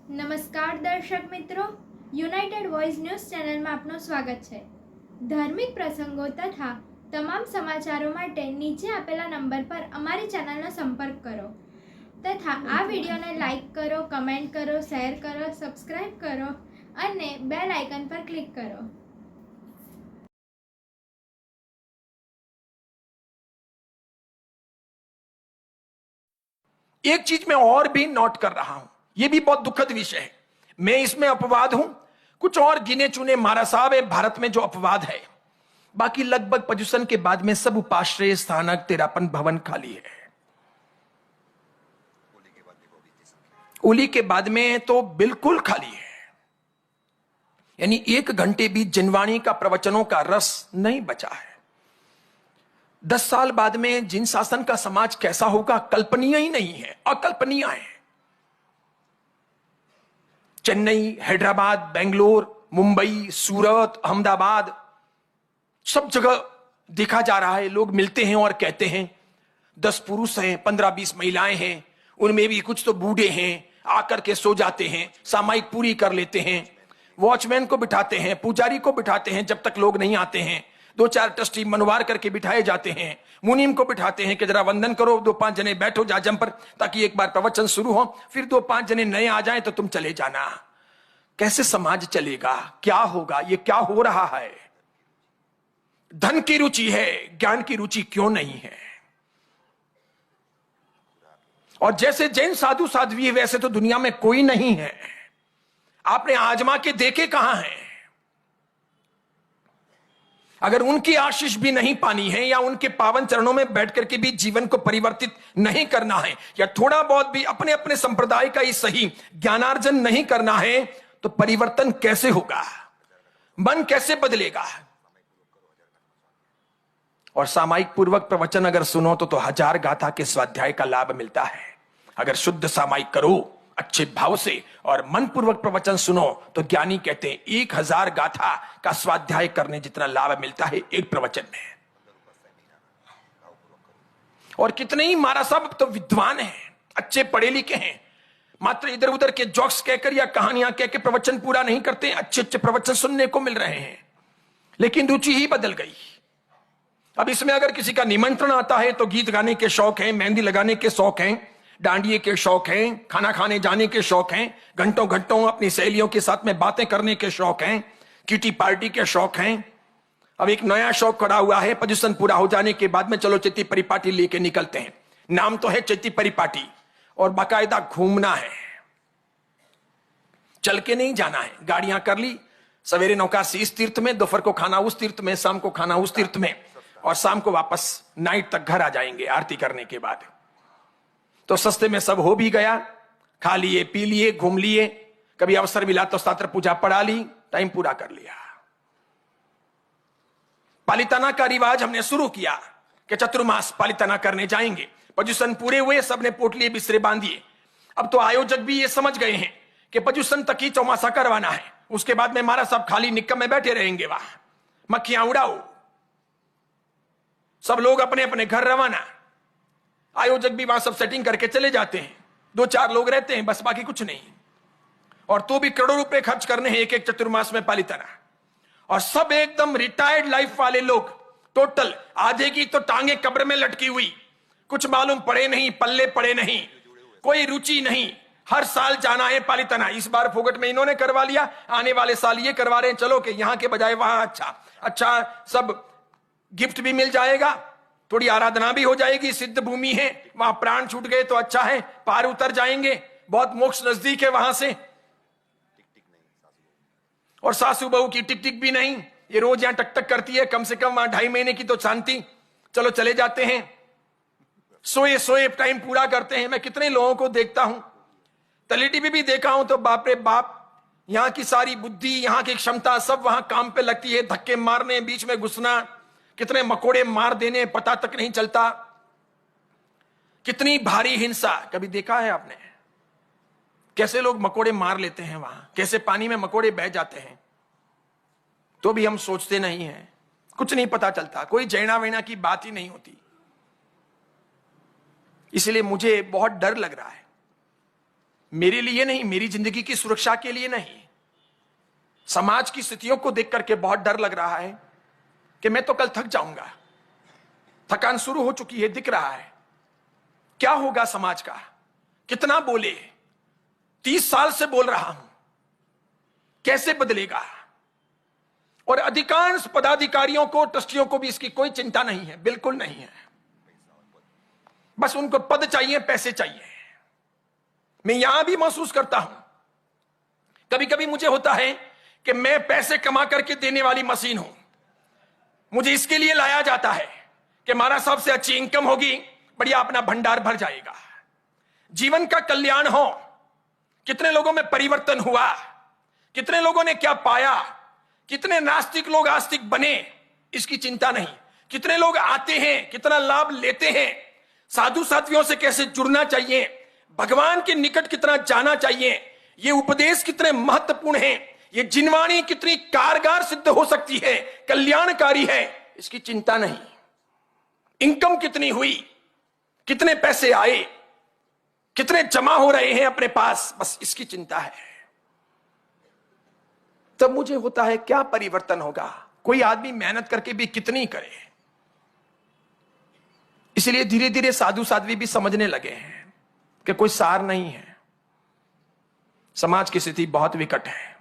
નમસ્કાર દર્શક મિત્રો, યુનાઇટેડ વોઇસ ન્યૂઝ ચેનલમાં આપનું સ્વાગત છે। ધાર્મિક પ્રસંગો તથા તમામ સમાચારો માટે નીચે આપેલા નંબર પર અમારી ચેનલનો સંપર્ક કરો તથા આ વિડીયોને લાઇક કરો, કમેન્ટ કરો, શેર કરો, સબસ્ક્રાઇબ કરો અને બેલ આઇકન પર ક્લિક કરો। एक चीज मैं और भी नोट कर रहा हूं, यह भी बहुत दुखद विषय है। मैं इसमें अपवाद हूं, कुछ और गिने चुने मारा साहब है भारत में जो अपवाद है। बाकी लगभग पर्यूषण के बाद में सब उपाश्रय स्थानक तेरापन भवन खाली है। होली के बाद में तो बिल्कुल खाली है, यानी 1 घंटे भी जनवाणी का प्रवचनों का रस नहीं बचा है। 10 साल बाद में जिन शासन का समाज कैसा होगा कल्पनीय ही नहीं है, अकल्पनीय है। चेन्नई, हैदराबाद, बेंगलोर, मुंबई, सूरत, अहमदाबाद सब जगह देखा जा रहा है। लोग मिलते हैं और कहते हैं 10 पुरुष हैं, 15-20 महिलाएं हैं, उनमें भी कुछ तो बूढ़े हैं, आकर के सो जाते हैं, सामायिक पूरी कर लेते हैं। वॉचमैन को बिठाते हैं, पुजारी को बिठाते हैं, जब तक लोग नहीं आते हैं 2-4 ट्रस्टी मनवार करके बिठाए जाते हैं। मुनीम को बिठाते हैं कि जरा वंदन करो, 2-5 जने बैठो जाजम पर ताकि एक बार प्रवचन शुरू हो, फिर 2-5 जने नए आ जाएं तो तुम चले जाना। कैसे समाज चलेगा? क्या होगा? ये क्या हो रहा है? धन की रुचि है, ज्ञान की रुचि क्यों नहीं है? और जैसे जैन साधु साध्वी है वैसे तो दुनिया में कोई नहीं है। आपने आजमा के देखे कहां हैं? अगर उनकी आशीष भी नहीं पानी है या उनके पावन चरणों में बैठ करके भी जीवन को परिवर्तित नहीं करना है या थोड़ा बहुत भी अपने अपने संप्रदाय का ही सही ज्ञानार्जन नहीं करना है तो परिवर्तन कैसे होगा? मन कैसे बदलेगा? और सामायिक पूर्वक प्रवचन अगर सुनो तो 1000 गाथा के स्वाध्याय का लाभ मिलता है। अगर शुद्ध सामायिक करो अच्छे भाव से और मन पूर्वक प्रवचन सुनो तो ज्ञानी कहते हैं 1000 गाथा का स्वाध्याय करने जितना लाभ मिलता है एक प्रवचन में। और कितने ही महाराज साहब तो विद्वान हैं, अच्छे पढ़े लिखे हैं, मात्र इधर उधर के जोक्स कहकर या कहानियां कह के प्रवचन पूरा नहीं करते, अच्छे अच्छे प्रवचन सुनने को मिल रहे हैं, लेकिन रुचि ही बदल गई। अब इसमें अगर किसी का निमंत्रण आता है तो गीत गाने के शौक हैं, मेहंदी लगाने के शौक हैं, डांडिये के शौक हैं, खाना खाने जाने के शौक हैं, घंटों घंटों अपनी सहेलियों के साथ में बातें करने के शौक हैं, किटी पार्टी के शौक हैं। अब एक नया शौक खड़ा हुआ है, पर्यूषण पूरा हो जाने के बाद में चलो चैती परिपाटी लेके निकलते हैं। नाम तो है चैती परिपाटी और बाकायदा घूमना है, चल के नहीं जाना है। गाड़ियां कर ली, सवेरे नौकासी इस तीर्थ में, दोपहर को खाना उस तीर्थ में, शाम को खाना उस तीर्थ में और शाम को वापस नाइट तक घर आ जाएंगे आरती करने के बाद। तो सस्ते में सब हो भी गया, खा लिए, पी लिए, घूम लिए, कभी अवसर मिला तो शास्त्र पूजा पढ़ा ली, टाइम पूरा कर लिया। पालिताना का रिवाज हमने शुरू किया कि चतुर्मास पालिताना करने जाएंगे। पर्यूषण पूरे हुए, सबने पोटलिए बिस्तरे बांधिए। अब तो आयोजक भी ये समझ गए हैं कि पर्यूषण तक ही चौमासा करवाना है, उसके बाद में महाराज साहब खाली निक्कम में बैठे रहेंगे, वहां मक्खियां उड़ाओ, सब लोग अपने अपने घर रवाना। आयोजक भी वहां सब सेटिंग करके चले जाते हैं, 2-4 लोग रहते हैं बस, बाकी कुछ नहीं। और तो भी करोड़ों रुपए खर्च करने हैं एक एक चतुर्मास में पालिताना। और सब एकदम रिटायर्ड लाइफ वाले लोग, टोटल आधे की तो टांगे कब्र में लटकी हुई, कुछ मालूम पड़े नहीं, पल्ले पड़े नहीं, कोई रुचि नहीं। हर साल जाना है पालिताना, इस बार फोगट में इन्होंने करवा लिया, आने वाले साल ये करवा रहे हैं, चलो कि यहां के बजाय वहां अच्छा सब गिफ्ट भी मिल जाएगा, थोड़ी आराधना भी हो जाएगी। सिद्ध भूमि है, वहां प्राण छूट गए तो अच्छा है, पार उतर जाएंगे, बहुत मोक्ष नजदीक है वहां से। और सासू बहू की टिक टिक भी नहीं, ये रोज यहां टक टक करती है, कम से कम वहां 2.5 महीने की तो शांति। चलो चले जाते हैं, सोए सोए टाइम पूरा करते हैं। मैं कितने लोगों को देखता हूं, तलेटी भी देखा हूं, तो बाप रे बाप, यहां की सारी बुद्धि, यहां की क्षमता सब वहां काम पे लगती है, धक्के मारने, बीच में घुसना, कितने मकोड़े मार देने पता तक नहीं चलता, कितनी भारी हिंसा। कभी देखा है आपने कैसे लोग मकोड़े मार लेते हैं वहां, कैसे पानी में मकोड़े बह जाते हैं? तो भी हम सोचते नहीं हैं, कुछ नहीं पता चलता, कोई जैना वैना की बात ही नहीं होती। इसलिए मुझे बहुत डर लग रहा है मेरे लिए नहीं, मेरी जिंदगी की सुरक्षा के लिए नहीं, समाज की स्थितियों को देख करके बहुत डर लग रहा है कि मैं तो कल थक जाऊंगा। थकान शुरू हो चुकी है, दिख रहा है। क्या होगा समाज का? कितना बोले? 30 साल से बोल रहा हूं, कैसे बदलेगा? और अधिकांश पदाधिकारियों को, ट्रस्टियों को भी इसकी कोई चिंता नहीं है, बिल्कुल नहीं है। बस उनको पद चाहिए, पैसे चाहिए। मैं यहां भी महसूस करता हूं, कभी कभी मुझे होता है कि मैं पैसे कमा करके देने वाली मशीन हूं। मुझे इसके लिए लाया जाता है कि हमारा सबसे अच्छी इनकम होगी, बढ़िया अपना भंडार भर जाएगा, जीवन का कल्याण हो। कितने लोगों में परिवर्तन हुआ, कितने लोगों ने क्या पाया, कितने नास्तिक लोग आस्तिक बने, इसकी चिंता नहीं। कितने लोग आते हैं, कितना लाभ लेते हैं, साधु साध्वियों से कैसे जुड़ना चाहिए, भगवान के निकट कितना जाना चाहिए, ये उपदेश कितने महत्वपूर्ण हैं, ये जिनवाणी कितनी कारगर सिद्ध हो सकती है, कल्याणकारी है, इसकी चिंता नहीं। इनकम कितनी हुई, कितने पैसे आए, कितने जमा हो रहे हैं अपने पास, बस इसकी चिंता है। तब मुझे होता है क्या परिवर्तन होगा? कोई आदमी मेहनत करके भी कितनी करे। इसलिए धीरे धीरे साधु साध्वी भी समझने लगे हैं कि कोई सार नहीं है, समाज की स्थिति बहुत विकट है।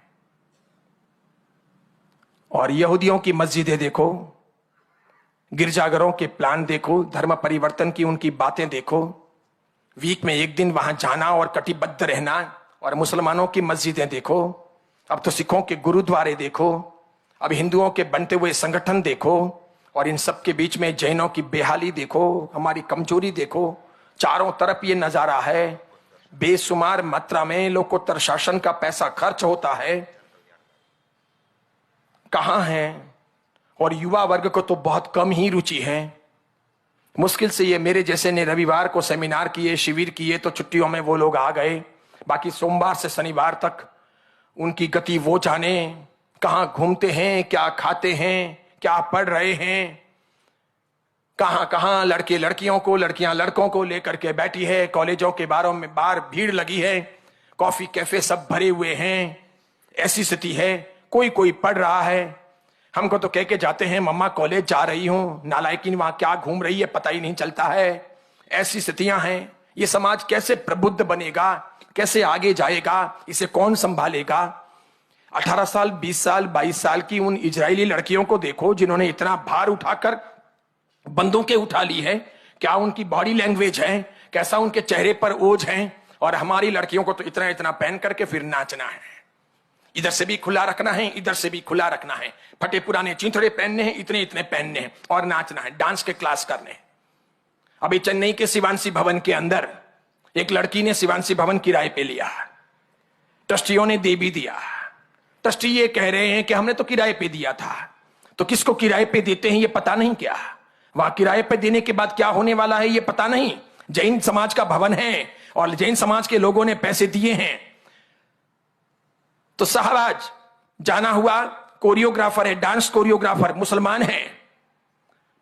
और यहूदियों की मस्जिदें देखो, गिरजाघरों के प्लान देखो, धर्म परिवर्तन की उनकी बातें देखो, वीक में एक दिन वहां जाना और कटिबद्ध रहना। और मुसलमानों की मस्जिदें देखो, अब तो सिखों के गुरुद्वारे देखो, अब हिंदुओं के बनते हुए संगठन देखो, और इन सब के बीच में जैनों की बेहाली देखो, हमारी कमजोरी देखो। चारों तरफ ये नजारा है, बेशुमार मात्रा में लोकोत्तर शासन का पैसा खर्च होता है। कहां है? और युवा वर्ग को तो बहुत कम ही रुचि है। मुश्किल से ये मेरे जैसे ने रविवार को सेमिनार किए, शिविर किए, तो छुट्टियों में वो लोग आ गए। बाकी सोमवार से शनिवार तक उनकी गति वो जाने, कहां घूमते हैं, क्या खाते हैं, क्या पढ़ रहे हैं, कहां कहां लड़के लड़कियों को, लड़कियां लड़कों को लेकर के बैठी है। कॉलेजों के बारों में बाहर भीड़ लगी है, कॉफी कैफे सब भरे हुए हैं। ऐसी स्थिति है, कोई कोई पढ़ रहा है। हमको तो कह के जाते हैं मम्मा कॉलेज जा रही हूं, नालायकिन वहां क्या घूम रही है पता ही नहीं चलता है। ऐसी स्थितियां हैं। ये समाज कैसे प्रबुद्ध बनेगा, कैसे आगे जाएगा, इसे कौन संभालेगा? 18 साल, 20 साल, 22 साल की उन इजरायली लड़कियों को देखो जिन्होंने इतना भार उठाकर बंदूकें उठा ली है। क्या उनकी बॉडी लैंग्वेज है, कैसा उनके चेहरे पर ओज है। और हमारी लड़कियों को तो इतना इतना पहन करके फिर नाचना है, इधर से भी खुला रखना है, इधर से भी खुला रखना है, फटे पुराने चिंथड़े पहनने हैं, इतने इतने पहनने हैं, और नाचना है, डांस के क्लास करने हैं। अभी चेन्नई के शिवांशी भवन के अंदर एक लड़की ने शिवांशी भवन किराए पे लिया, ट्रस्टियों ने दे भी दिया। ट्रस्टी ये कह रहे हैं कि हमने तो किराए पे दिया था। तो किसको किराए पे देते हैं ये पता नहीं क्या? वहां किराए पे देने के बाद क्या होने वाला है ये पता नहीं। जैन समाज का भवन है और जैन समाज के लोगों ने पैसे दिए हैं। तो शाहबाज जाना हुआ कोरियोग्राफर है, डांस कोरियोग्राफर, मुसलमान है,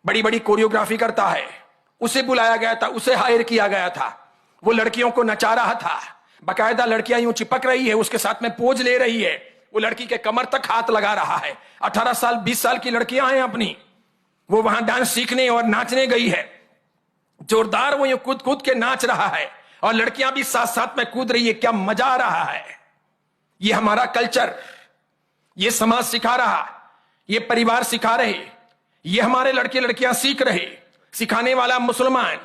बड़ी बड़ी कोरियोग्राफी करता है। उसे बुलाया गया था, उसे हायर किया गया था। वो लड़कियों को नचा रहा था, बकायदा लड़कियां यूं चिपक रही है, उसके साथ में पोज ले रही है, वो लड़की के कमर तक हाथ लगा रहा है। 18 साल 20 साल की लड़कियां हैं अपनी, वो वहां डांस सीखने और नाचने गई है। जोरदार वो यूं कूद कूद के नाच रहा है और लड़कियां भी साथ साथ में कूद रही है। क्या मजा आ रहा है। ये हमारा कल्चर, ये समाज सिखा रहा, ये परिवार सिखा रहे, ये हमारे लड़के लड़कियां सीख रहे। सिखाने वाला मुसलमान,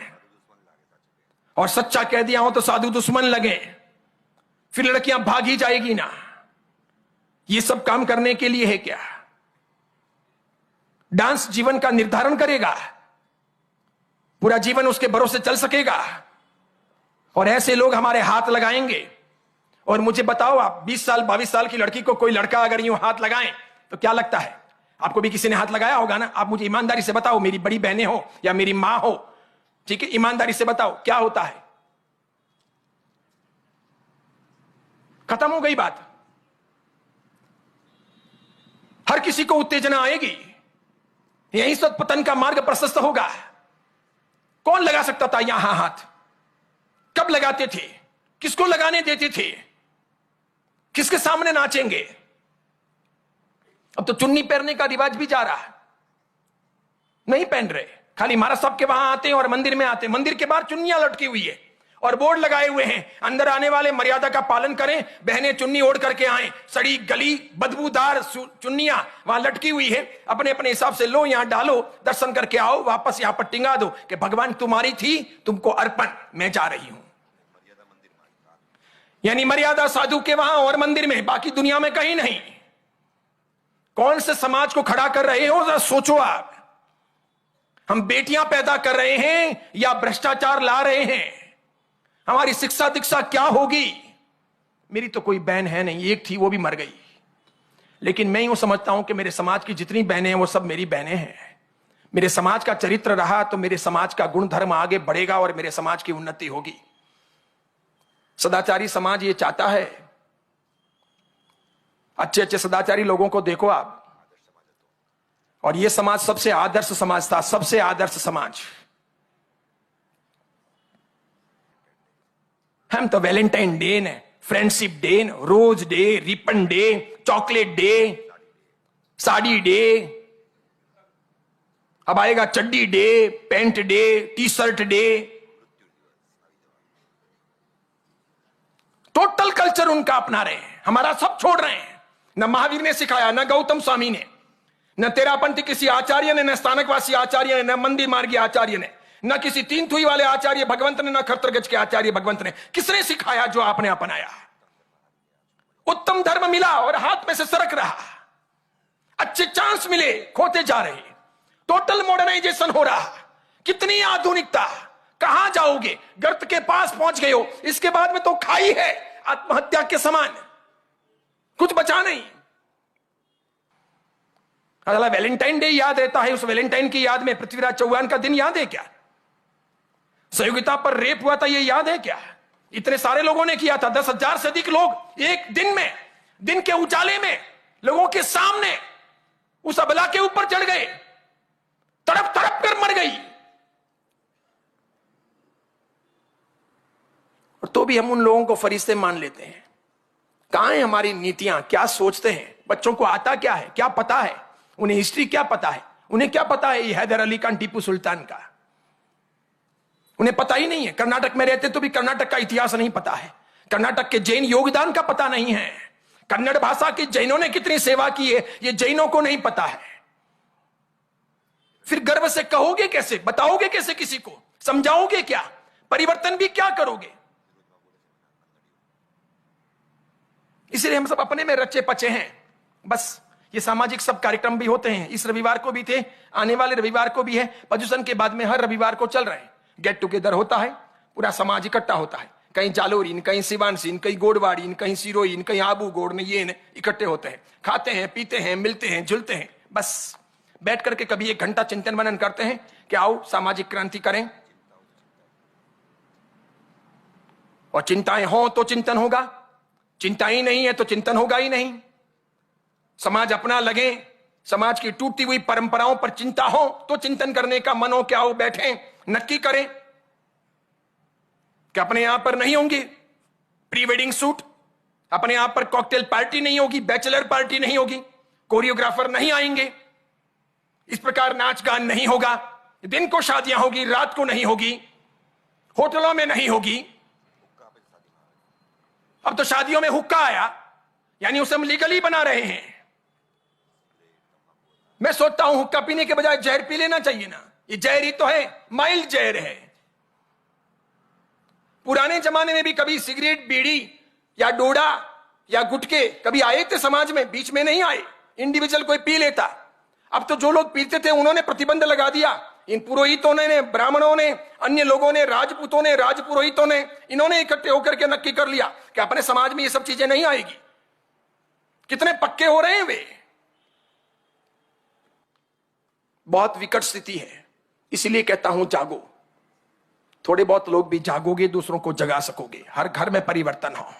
और सच्चा कह दिया हो तो साधु दुश्मन लगे, फिर लड़कियां भाग ही जाएगी ना। ये सब काम करने के लिए है क्या? डांस जीवन का निर्धारण करेगा, पूरा जीवन उसके भरोसे चल सकेगा। और ऐसे लोग हमारे हाथ लगाएंगे। और मुझे बताओ आप 20 साल 22 साल की लड़की को कोई लड़का अगर यूं हाथ लगाए तो क्या लगता है? आपको भी किसी ने हाथ लगाया होगा ना। आप मुझे ईमानदारी से बताओ, मेरी बड़ी बहनें हो या मेरी मां हो, ठीक है, ईमानदारी से बताओ क्या होता है? खत्म हो गई बात। हर किसी को उत्तेजना आएगी, यहीं से पतन का मार्ग प्रशस्त होगा। कौन लगा सकता था यहां हाथ? कब लगाते थे? किसको लगाने देते थे? किसके सामने नाचेंगे? अब तो चुन्नी पहनने का रिवाज भी जा रहा है, नहीं पहन रहे, खाली महाराज साहब के वहां आते हैं और मंदिर में आते हैं। मंदिर के बाहर चुन्नियां लटकी हुई है और बोर्ड लगाए हुए हैं, अंदर आने वाले मर्यादा का पालन करें, बहनें चुन्नी ओढ़ करके आए। सड़ी गली बदबूदार चुन्नियां वहां लटकी हुई है, अपने अपने हिसाब से लो, यहां डालो, दर्शन करके आओ, वापस यहां पर टिंगा दो कि भगवान तुम्हारी थी, तुमको अर्पण, मैं जा रही हूं। यानी मर्यादा साधु के वहां और मंदिर में, बाकी दुनिया में कहीं नहीं। कौन से समाज को खड़ा कर रहे हो, जरा सोचो आप। हम बेटियां पैदा कर रहे हैं या भ्रष्टाचार ला रहे हैं? हमारी शिक्षा दीक्षा क्या होगी? मेरी तो कोई बहन है नहीं, एक थी वो भी मर गई, लेकिन मैं यूं समझता हूं कि मेरे समाज की जितनी बहनें हैं वो सब मेरी बहनें हैं। मेरे समाज का चरित्र रहा तो मेरे समाज का गुण धर्म आगे बढ़ेगा और मेरे समाज की उन्नति होगी। सदाचारी समाज ये चाहता है। अच्छे अच्छे सदाचारी लोगों को देखो आप, और ये समाज सबसे आदर्श समाज था, सबसे आदर्श समाज। हम तो वैलेंटाइन डे ने, फ्रेंडशिप डे, रोज डे, रिपन day, chocolate day, sari day, अब आएगा चड्डी day, pant day, T shirt day. Total culture उनका अपना रहे हैं, हमारा सब छोड़ रहे हैं। न महावीर ने सिखाया, न गौतम स्वामी ने, न तेरापंथी किसी आचार्य ने, न स्थानकवासी आचार्य ने, न मंदिर मार्गी आचार्य ने, न किसी तीन थुई वाले आचार्य भगवंत ने, न खरतरगज के आचार्य भगवंत ने। किसने सिखाया? जो आपने अपनाया। उत्तम धर्म मिला और हाथ में से सरक रहा, अच्छे चांस मिले, खोते जा रहे, टोटल मॉडर्नाइजेशन हो रहा। कितनी आधुनिकता, कहां जाओगे? गर्त के पास पहुंच गए हो, इसके बाद में तो खाई है, आत्महत्या के समान, कुछ बचा नहीं। अगला वैलेंटाइन डे याद रहता है, उस वैलेंटाइन की याद में पृथ्वीराज चौहान का दिन याद है क्या? सहयोगिता पर रेप हुआ था, ये याद है क्या? इतने सारे लोगों ने किया था, 10,000 से अधिक लोग एक दिन में, दिन के उजाले में, लोगों के सामने उस अबला के ऊपर चढ़ गए, तड़प तड़प कर मर गई। और तो भी हम उन लोगों को फरिश्ते मान लेते हैं। कहां है हमारी नीतियां? क्या सोचते हैं? बच्चों को आता क्या है, क्या पता है? उन्हें हिस्ट्री क्या पता है? उन्हें क्या पता है ये हैदर अली खान, टीपू सुल्तान का? उन्हें पता ही नहीं है। कर्नाटक में रहते तो भी कर्नाटक का इतिहास नहीं पता है, कर्नाटक के जैन योगदान का पता नहीं है, कन्नड़ भाषा की जैनों ने कितनी सेवा की है ये जैनों को नहीं पता है। फिर गर्व से कहोगे कैसे, बताओगे कैसे, किसी को समझाओगे क्या, परिवर्तन भी क्या करोगे? इसलिए हम सब अपने में रचे पचे हैं। बस ये सामाजिक सब कार्यक्रम भी होते हैं, इस रविवार को भी थे, आने वाले रविवार को भी है, प्रदूषण के बाद में हर रविवार को चल रहे हैं। गेट टुगेदर होता है, पूरा समाज इकट्ठा होता है, कहीं जालोरीन, कहीं सिवानसीन, कहीं गोडवाड़ीन, कहीं सिरोइन, कहीं आबू गोड़ में, ये इकट्ठे होते हैं, खाते हैं, पीते हैं, मिलते हैं, झुलते हैं। बस बैठ करके कभी 1 घंटा चिंतन मनन करते हैं कि आओ सामाजिक क्रांति करें, और चिंताएं हो तो चिंतन होगा, चिंता ही नहीं है तो चिंतन होगा ही नहीं। समाज अपना लगे, समाज की टूटी हुई परंपराओं पर चिंता हो तो चिंतन करने का मन हो, क्या हो, बैठे नक्की करें कि अपने यहां पर नहीं होंगी प्री वेडिंग शूट, अपने यहां पर कॉकटेल पार्टी नहीं होगी, बैचलर पार्टी नहीं होगी, कोरियोग्राफर नहीं आएंगे, इस प्रकार नाच गान नहीं होगा, दिन को शादियां होगी, रात को नहीं होगी, होटलों में नहीं होगी। अब तो शादियों में हुक्का आया, यानी उसे हम लीगली बना रहे हैं। मैं सोचता हूं हुक्का पीने के बजाय जहर पी लेना चाहिए ना, ये जहर ही तो है, माइल्ड जहर है। पुराने जमाने में भी कभी सिगरेट, बीड़ी या डोडा या गुटके कभी आए थे समाज में? बीच में नहीं आए, इंडिविजुअल कोई पी लेता। अब तो जो लोग पीते थे उन्होंने प्रतिबंध लगा दिया, इन पुरोहितों ने, ब्राह्मणों ने, अन्य लोगों ने, राजपूतों ने, राजपुरोहितों ने, इन्होंने इकट्ठे होकर के नक्की कर लिया कि अपने समाज में ये सब चीजें नहीं आएगी। कितने पक्के हो रहे हैं वे। बहुत विकट स्थिति है, इसलिए कहता हूं जागो। थोड़े बहुत लोग भी जागोगे, दूसरों को जगा सकोगे, हर घर में परिवर्तन हो।